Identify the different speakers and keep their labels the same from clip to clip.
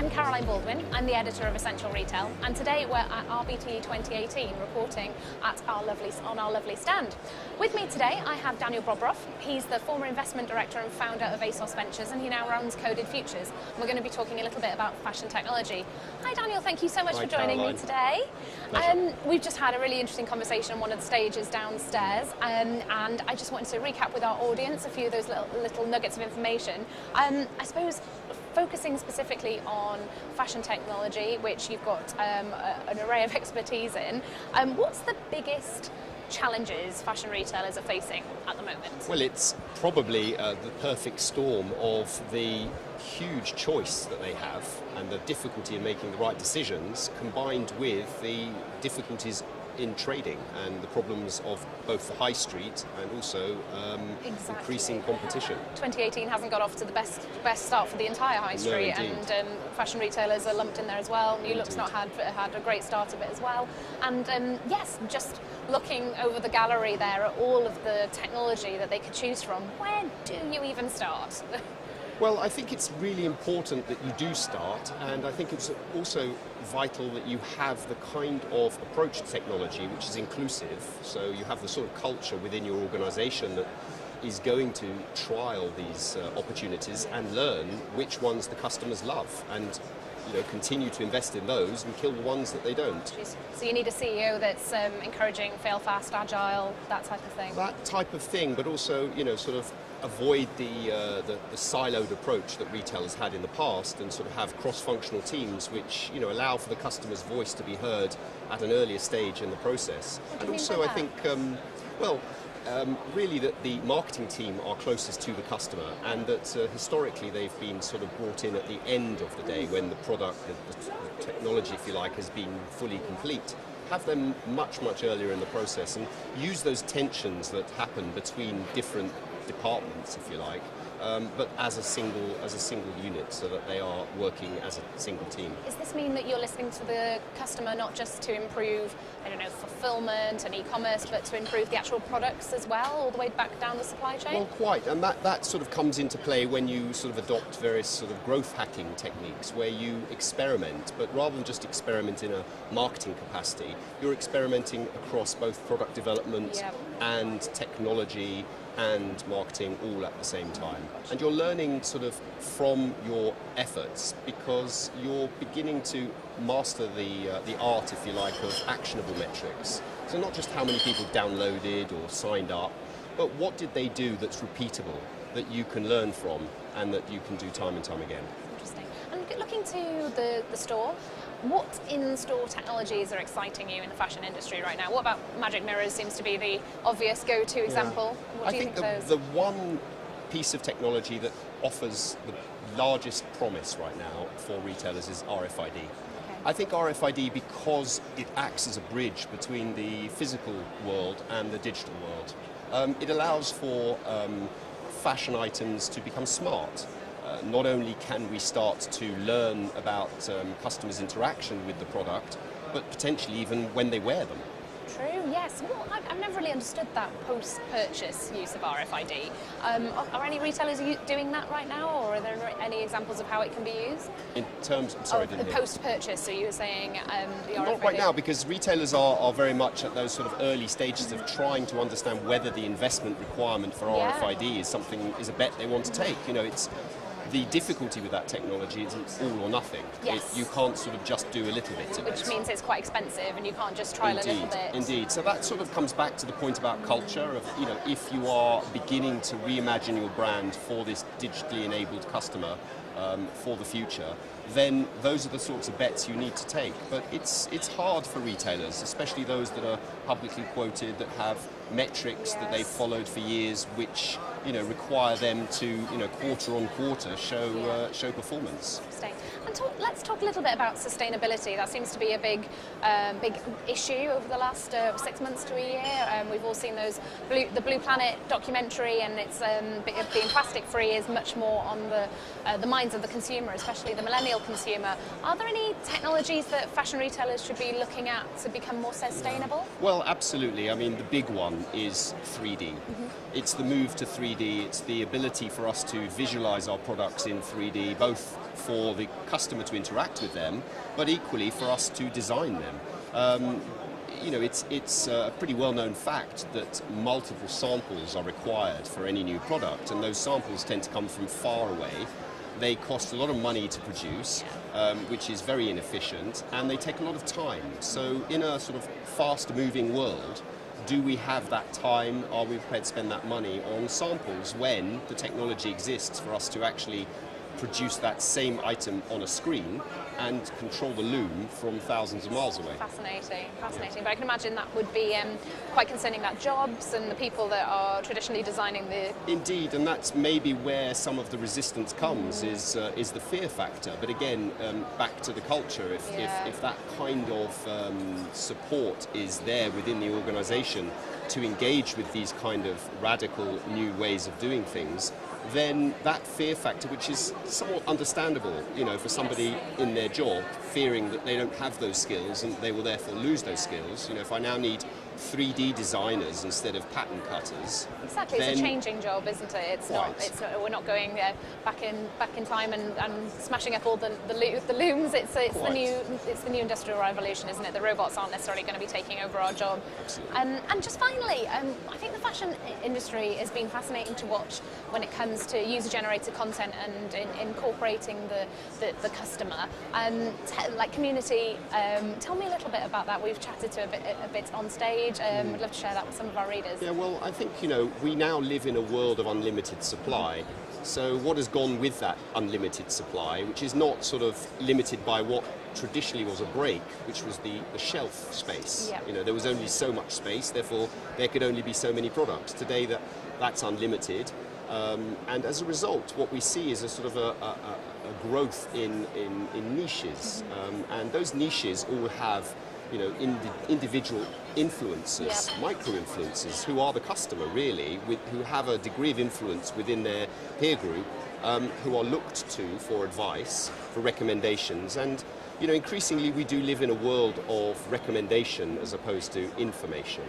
Speaker 1: I'm Caroline Baldwin, I'm the editor of Essential Retail, and today we're at RTBE18 reporting at on our lovely stand. With me today I have Daniel Bobroff. He's the former investment director and founder of ASOS Ventures, and he now runs Coded Futures. We're going to be talking a little bit about fashion technology. Hi Daniel, thank you so much for joining me today. We've just had a really interesting conversation on one of the stages downstairs, and I just wanted to recap with our audience a few of those little nuggets of information. I suppose focusing specifically on fashion technology, which you've got an array of expertise in, what's the biggest challenges fashion retailers are facing at the moment?
Speaker 2: Well, it's probably the perfect storm of the huge choice that they have and the difficulty in making the right decisions, combined with the difficulties in trading and the problems of both the high street and also increasing competition.
Speaker 1: 2018 hasn't got off to the best start for the entire high street, and fashion retailers are lumped in there as well. New Look's not had a great start of it as well. And yes, just looking over the gallery there at all of the technology that they could choose from, where do you even start?
Speaker 2: Well, I think it's really important that you do start, and I think it's also vital that you have the kind of approach to technology which is inclusive. So you have the sort of culture within your organisation that is going to trial these opportunities and learn which ones the customers love, and continue to invest in those and kill the ones that they don't.
Speaker 1: So you need a CEO that's encouraging fail fast, agile, that type of thing.
Speaker 2: That type of thing, but also sort of avoid the siloed approach that retailers had in the past, and sort of have cross-functional teams which allow for the customer's voice to be heard at an earlier stage in the process.
Speaker 1: And also
Speaker 2: I think really that the marketing team are closest to the customer, and that historically they've been sort of brought in at the end of the day when the product, the technology if you like, has been fully complete. Have them much earlier in the process and use those tensions that happen between different departments, if you like, but as a single unit, so that they are working as a single team.
Speaker 1: Does this mean that you're listening to the customer not just to improve, fulfillment and e-commerce, but to improve the actual products as well, all the way back down the supply chain?
Speaker 2: Well, quite, and that sort of comes into play when you sort of adopt various sort of growth hacking techniques, where you experiment, but rather than just experiment in a marketing capacity, you're experimenting across both product development and technology and marketing all at the same time. And you're learning sort of from your efforts, because you're beginning to master the art, if you like, of actionable metrics. So not just how many people downloaded or signed up, but what did they do that's repeatable, that you can learn from and that you can do time and time again.
Speaker 1: Interesting. And looking to the store, what in-store technologies are exciting you in the fashion industry right now? What about magic mirrors seems to be the obvious go-to example? What do you think of those?
Speaker 2: The one piece of technology that offers the largest promise right now for retailers is RFID. Okay. I think RFID, because it acts as a bridge between the physical world and the digital world, it allows for fashion items to become smart. Not only can we start to learn about customers' interaction with the product, but potentially even when they wear them.
Speaker 1: True, yes. Well, I've never really understood that post-purchase use of RFID. Are any retailers doing that right now, or are there any examples of how it can be used?
Speaker 2: In terms, sorry,
Speaker 1: the post-purchase, so you were saying the RFID?
Speaker 2: Not right now, because retailers are very much at those sort of early stages of trying to understand whether the investment requirement for RFID is a bet they want to take. It's the difficulty with that technology is it's all or nothing.
Speaker 1: Yes.
Speaker 2: You can't sort of just do a little bit of it.
Speaker 1: Which means it's quite expensive and you can't just trial a little bit.
Speaker 2: Indeed. So that sort of comes back to the point about culture of, if you are beginning to reimagine your brand for this digitally enabled customer for the future, then those are the sorts of bets you need to take. But it's hard for retailers, especially those that are publicly quoted, that have metrics that they've followed for years, which require them to quarter on quarter show performance.
Speaker 1: And let's talk a little bit about sustainability. That seems to be a big issue over the last 6 months to a year. We've all seen the Blue Planet documentary, and it's being plastic free is much more on the minds of the consumer, especially the millennial real consumer. Are there any technologies that fashion retailers should be looking at to become more sustainable?
Speaker 2: Well, absolutely. I mean, the big one is 3D. It's the move to 3D. It's the ability for us to visualize our products in 3D, both for the customer to interact with them, but equally for us to design them. You know, it's a pretty well-known fact that multiple samples are required for any new product, and those samples tend to come from far away. They cost a lot of money to produce, which is very inefficient, and they take a lot of time. So in a sort of fast-moving world, do we have that time? Are we prepared to spend that money on samples when the technology exists for us to actually produce that same item on a screen and control the loom from thousands of miles away?
Speaker 1: Fascinating, fascinating. But I can imagine that would be quite concerning about jobs and the people that are traditionally designing the...
Speaker 2: Indeed, and that's maybe where some of the resistance comes, is the fear factor. But again, back to the culture, if that kind of support is there within the organisation to engage with these kind of radical new ways of doing things, then that fear factor, which is somewhat understandable, you know, for somebody in their job, fearing that they don't have those skills and they will therefore lose those skills. You know, if I now need 3D designers instead of pattern cutters.
Speaker 1: Exactly, it's a changing job, isn't it? It's
Speaker 2: quite.
Speaker 1: not. It's not, we're not going back in time and smashing up all the looms. It's the new industrial revolution, isn't it? The robots aren't necessarily going to be taking over our job.
Speaker 2: Absolutely.
Speaker 1: And just finally, I think the fashion industry has been fascinating to watch when it comes to user-generated content and incorporating the customer. Like community, tell me a little bit about that. We've chatted to a bit on stage. I'd love to share that with some of our readers.
Speaker 2: Yeah, well, I think, you know, we now live in a world of unlimited supply. So what has gone with that unlimited supply, which is not sort of limited by what traditionally was a break, which was the shelf space.
Speaker 1: Yep.
Speaker 2: You know, there was only so much space, therefore there could only be so many products. Today that's unlimited. And as a result, what we see is a sort of a growth in niches. And those niches all have, you know, individual influencers, micro-influencers, who are the customer really, who have a degree of influence within their peer group, who are looked to for advice, for recommendations. And, you know, increasingly we do live in a world of recommendation as opposed to information.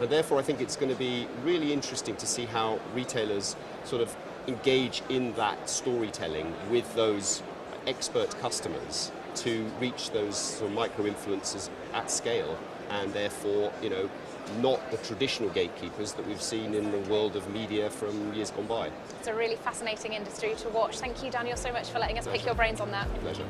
Speaker 2: And therefore I think it's going to be really interesting to see how retailers sort of engage in that storytelling with those expert customers to reach those sort of micro-influencers at scale, and therefore, you know, not the traditional gatekeepers that we've seen in the world of media from years gone by.
Speaker 1: It's a really fascinating industry to watch. Thank you, Daniel, so much for letting us pick your brains on that.
Speaker 2: Pleasure.